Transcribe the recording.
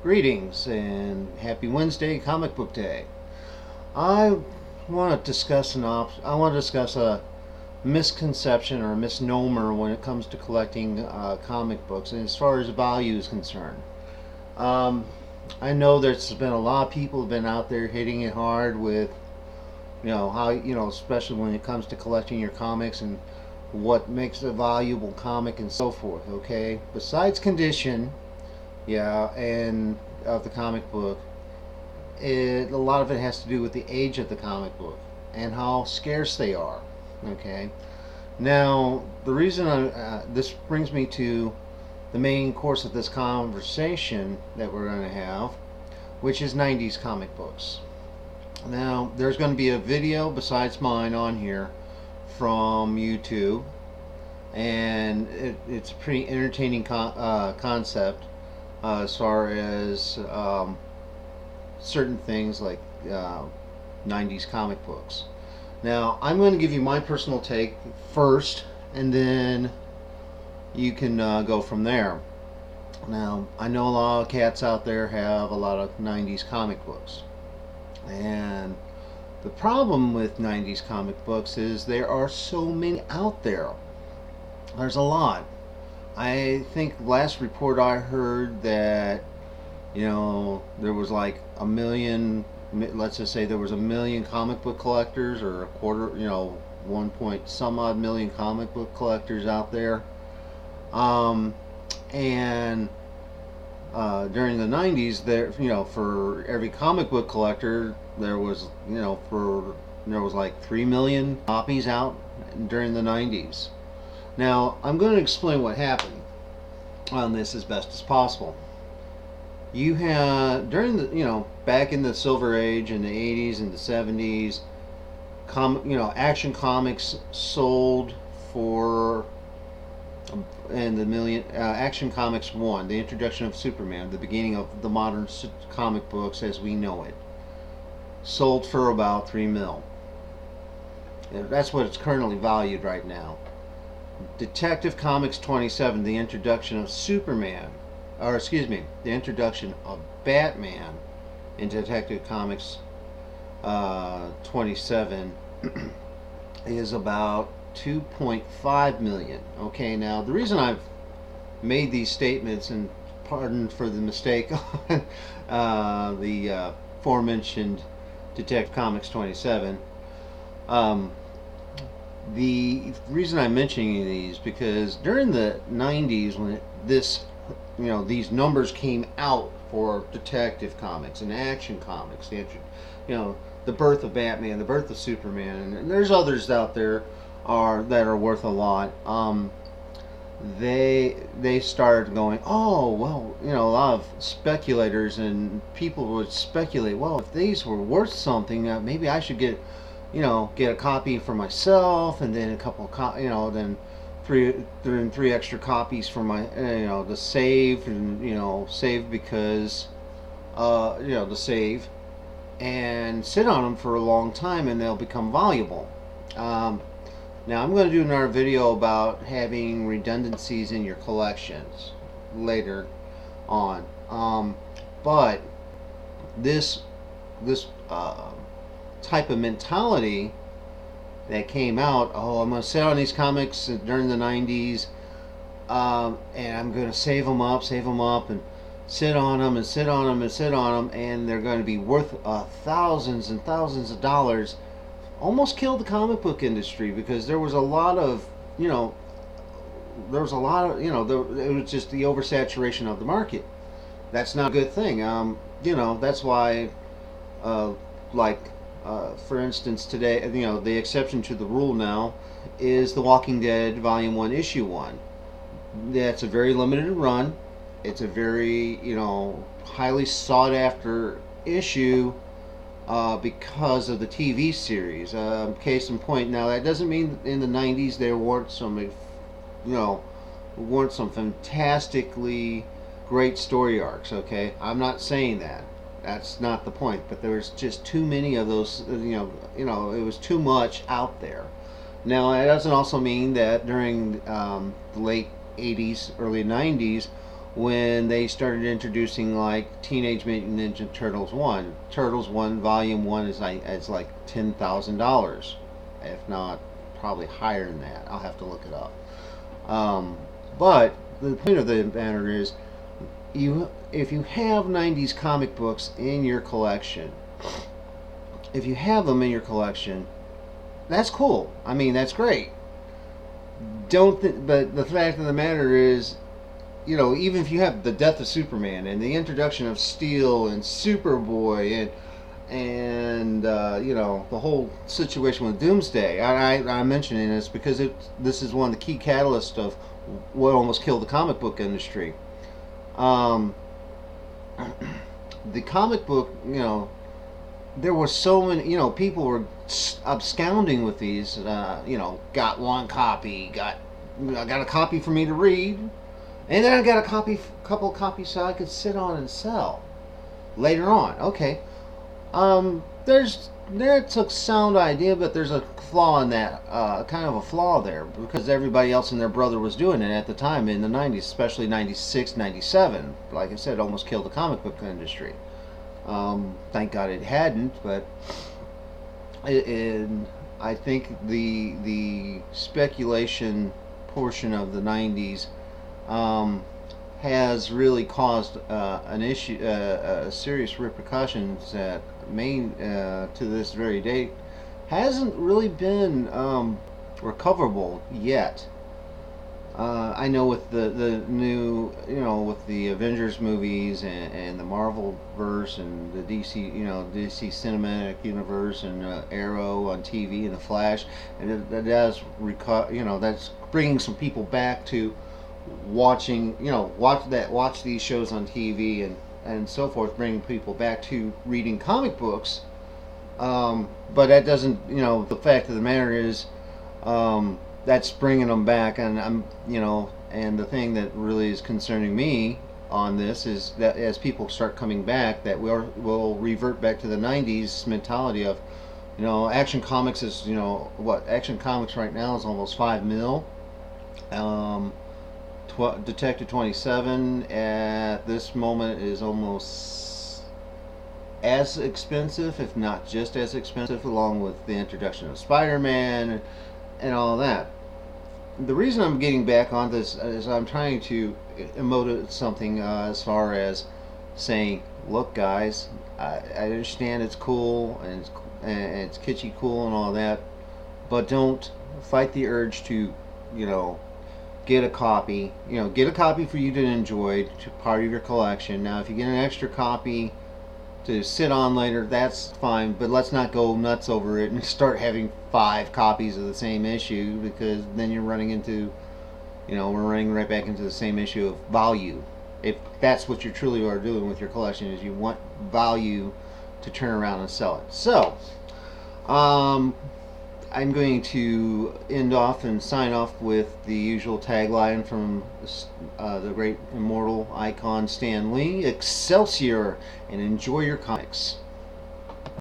Greetings and happy Wednesday, Comic Book Day. I want to discuss a misconception or a misnomer when it comes to collecting comic books, and as far as value is concerned. Um, I know there's been a lot of people have been out there hitting it hard with how especially when it comes to collecting your comics and what makes a valuable comic and so forth. Okay, besides condition, yeah, and of the comic book, a lot of it has to do with the age of the comic book and how scarce they are. Okay. Now, the reason this brings me to the main course of this conversation that we're going to have, which is 90s comic books. Now, there's going to be a video besides mine on here from YouTube, and it's a pretty entertaining concept as far as certain things like 90s comic books. Now, I'm going to give you my personal take first, and then you can go from there. Now, I know a lot of cats out there have a lot of 90s comic books. And the problem with 90s comic books is there are so many out there. There's a lot. I think last report I heard that there was like a million, let's just say there was a million comic book collectors, or a quarter, 1 point some odd million comic book collectors out there. And during the 90s, for every comic book collector, there was like 3 million copies out during the 90s. Now, I'm going to explain what happened on this as best as possible. You had during the back in the Silver Age in the 80s and the 70s, Action Comics sold for and the million. Action Comics 1, the introduction of Superman, the beginning of the modern comic books as we know it, sold for about 3 mil. That's what it's currently valued right now. Detective Comics 27, the introduction of Superman, or excuse me, the introduction of Batman in Detective Comics 27 is about 2.5 million. Okay, now the reason I've made these statements, and pardon for the mistake on the aforementioned Detective Comics 27, the reason I'm mentioning these because during the 90s when these numbers came out for Detective Comics and Action Comics, the birth of Batman, the birth of Superman, and there's others out there that are worth a lot. They started going, oh well, a lot of speculators and people would speculate, well, if these were worth something, maybe I should get a copy for myself, and then a couple then three extra copies for my to save, and save because to save and sit on them for a long time, and they'll become valuable. Now I'm going to do another video about having redundancies in your collections later on, but this type of mentality that came out, oh, I'm going to sit on these comics during the 90s, and I'm going to save them up, and sit on them, and sit on them, and sit on them, and they're going to be worth thousands and thousands of dollars, almost killed the comic book industry, because there was a lot of, it was just the oversaturation of the market. That's not a good thing. That's why, for instance, today, the exception to the rule now is The Walking Dead Volume 1, Issue 1. That's a very limited run. It's a very, highly sought after issue because of the TV series. Case in point, now that doesn't mean in the 90s there weren't some fantastically great story arcs, okay? I'm not saying that. That's not the point, but there's just too many of those, it was too much out there. Now, it doesn't also mean that during the late 80s, early 90s, when they started introducing like Teenage Mutant Ninja Turtles 1. Turtles 1 Volume 1 is like $10,000, if not probably higher than that. I'll have to look it up. But the point of the matter is, if you have 90s comic books in your collection, if you have them in your collection, that's cool. I mean, that's great. But the fact of the matter is, even if you have the death of Superman and the introduction of Steel and Superboy and the whole situation with Doomsday, I'm mentioning this because this is one of the key catalysts of what almost killed the comic book industry. Um, the comic book, there were so many, people were absconding with these. Got one copy, I got a copy for me to read, and then I got couple copies so I could sit on and sell later on. Okay, that's a sound idea, but there's a flaw in that, kind of a flaw there, because everybody else and their brother was doing it at the time in the 90s, especially 96, 97. Like I said, it almost killed the comic book industry. Thank God it hadn't, but I think the speculation portion of the 90s has really caused an issue, serious repercussions that to this very date hasn't really been recoverable yet. I know with the new, with the Avengers movies and the Marvel verse and the DC cinematic universe and Arrow on TV and the Flash, and it does that's bringing some people back to watching, watch these shows on TV and so forth, bringing people back to reading comic books. But that doesn't, the fact of the matter is, that's bringing them back, and and the thing that really is concerning me on this is that as people start coming back, that we'll revert back to the 90s mentality of, Action Comics is, what Action Comics right now is almost 5 mil. Detective 27 at this moment is almost as expensive, if not just as expensive, along with the introduction of Spider-Man and all that. The reason I'm getting back on this is I'm trying to emote something, as far as saying, look guys, I understand it's cool and it's kitschy cool and all that, but don't fight the urge to, get a copy. Get a copy for you to enjoy, to part of your collection. Now, if you get an extra copy to sit on later, that's fine, but let's not go nuts over it and start having 5 copies of the same issue, because then you're running into, we're running right back into the same issue of value. If that's what you truly are doing with your collection, is you want value to turn around and sell it. So, I'm going to end off and sign off with the usual tagline from the great immortal icon Stan Lee: Excelsior, and enjoy your comics.